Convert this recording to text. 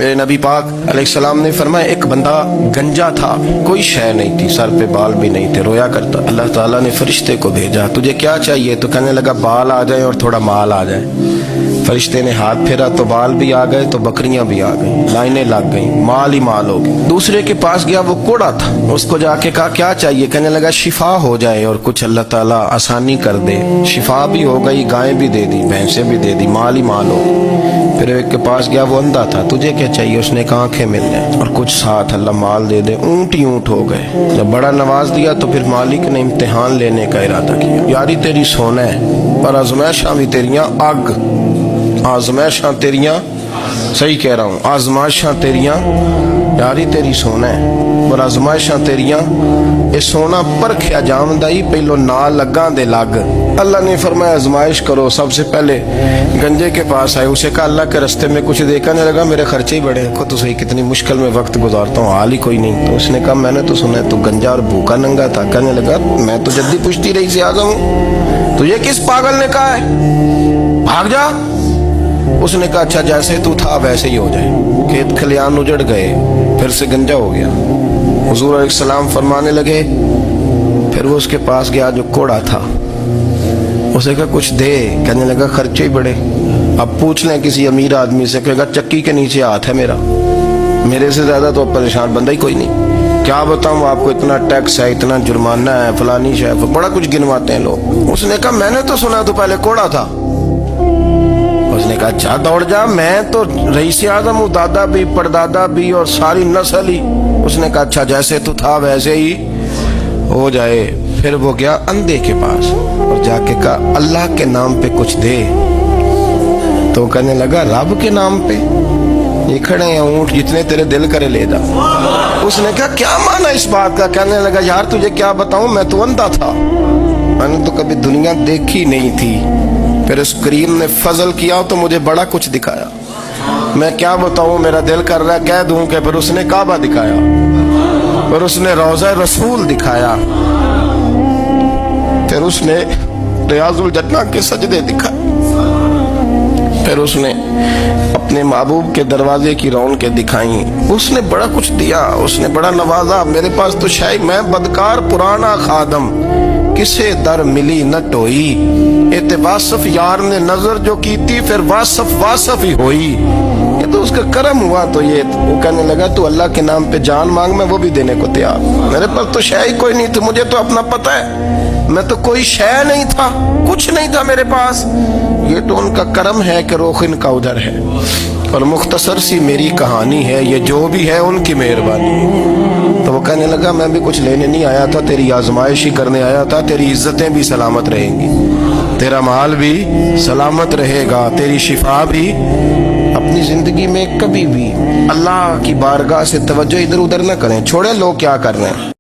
میرے نبی पाक अलैहिस्सलाम ने फरमाया एक बंदा गंजा था, कोई शय नहीं थी, सर पे बाल भी नहीं थे, रोया करता। अल्लाह ताला ने फरिश्ते को भेजा, तुझे क्या चाहिए? तो कहने लगा बाल आ जाए और थोड़ा माल आ जाए। फरिश्ते ने हाथ फेरा तो बाल भी आ गए तो बकरियां भी आ गई, लाइनें लग गई, माल ही माल हो गई। दूसरे के पास गया, वो कोड़ा था, उसको जाके कहा क्या चाहिए? कहने लगा शिफा हो जाए और कुछ अल्लाह ताला आसानी कर दे। शिफा भी हो गई, गायें भी दे दी, भैंसें भी दे दी, माल ही माल हो गई। फिर एक के पास गया, वो अंधा था, तुझे क्या चाहिए? उसने कहा आंखें मिल जाए और कुछ साथ अल्लाह माल दे दे। ऊंट ही ऊंट हो गए। जब बड़ा नवाज दिया तो फिर मालिक ने इम्तिहान लेने का इरादा किया। यारी तेरी सोना है पर आजमाइशां भी तेरियां अग, आजमाइशां तेरियां, सही कह रहा हूँ, आजमाइशां तेरियां, यारी तेरी सोना है पर आजमाइशां तेरियां, ये सोना परखिया जामदा ही पहलो ना लगा दे लग। अल्लाह ने फरमाया आजमाइश करो। सबसे पहले गंजे के पास आए, उसे कहा अल्लाह के रस्ते में कुछ देखने लगा, मेरे खर्चे ही बड़े, देखो तो सही कितनी मुश्किल में वक्त गुजारता हूँ, हाल ही कोई नहीं। तो उसने कहा मैंने तो सुना है तू गंजा और भूखा नंगा था। कहने लगा मैं तो जद्दी पुश्ती रही से आजम हूँ, तुझे किस पागल ने कहा है भाग जा? उसने कहा अच्छा जैसे तू था वैसे ही हो जाए। खेत खलियान उजड़ गए, फिर से गंजा हो गया। हुजूर अलैहिस्सलाम फरमाने लगे, फिर वो उसके पास गया जो कोड़ा था, उसे कहा कुछ दे। कहने लगा खर्चे ही बड़े, अब पूछ लें किसी अमीर आदमी से, कहेगा चक्की के नीचे हाथ है मेरा, मेरे से ज्यादा तो परेशान बंदा ही कोई नहीं। क्या बताऊं आपको, इतना टैक्स है, इतना जुर्माना है, फलानी शय, बड़ा कुछ गिनवाते हैं लोग। उसने कहा मैंने तो सुना तू पहले कोड़ा था। उसने कहा अच्छा दौड़ जा, मैं तो रईस आज़म हूँ, दादा भी परदादा भी और सारी नस्ल ही। उसने कहा अच्छा जैसे तू था वैसे ही हो जाए। फिर वो गया अंधे के पास और जाके कहा अल्लाह के नाम पे कुछ दे। तो कहने लगा रब के नाम पे? ये खड़े हैं ऊंट, जितने तेरे दिल करे ले जा। उसने कहा क्या माना इस बात का? कहने लगा यार तुझे क्या बताऊं, मैं तो अंधा था, मैंने तो कभी दुनिया देखी नहीं थी। फिर उस करीम ने फजल किया तो मुझे बड़ा कुछ दिखाया। मैं क्या बताऊं, मेरा दिल कर रहा है कह दूं कि फिर उसने काबा दिखाया, फिर उसने रोज़ा रसूल दिखाया, फिर उसने रियाजुल जन्ना के सजदे दिखाए, फिर उसने अपने महबूब के दरवाजे की रौनकें दिखाई। उसने बड़ा कुछ दिया, उसने बड़ा नवाजा। मेरे पास तो शायद मैं बदकार पुराना खादम, किसे दर मिली न टोई। एते वासफ यार ने नजर जो की थी, फिर वासफ वासफ ही होई। ये तो उसका करम हुआ। तो ये वो कहने लगा तू अल्लाह के नाम पे जान मांग, मैं वो भी देने को तैयार। मेरे पास तो शय कोई नहीं थी, मुझे तो अपना पता है, मैं तो कोई शय नहीं था, कुछ नहीं था मेरे पास। ये तो उनका करम है कि रुख इनका उधर है। और मुख्तसर सी मेरी कहानी है, ये जो भी है उनकी मेहरबानी। तो वो कहने लगा मैं भी कुछ लेने नहीं आया था, तेरी आजमाइश ही करने आया था। तेरी इज्जतें भी सलामत रहेंगी, तेरा माल भी सलामत रहेगा, तेरी शिफा भी। अपनी जिंदगी में कभी भी अल्लाह की बारगाह से तवज्जो इधर उधर न करें, छोड़े लोग क्या कर रहे हैं।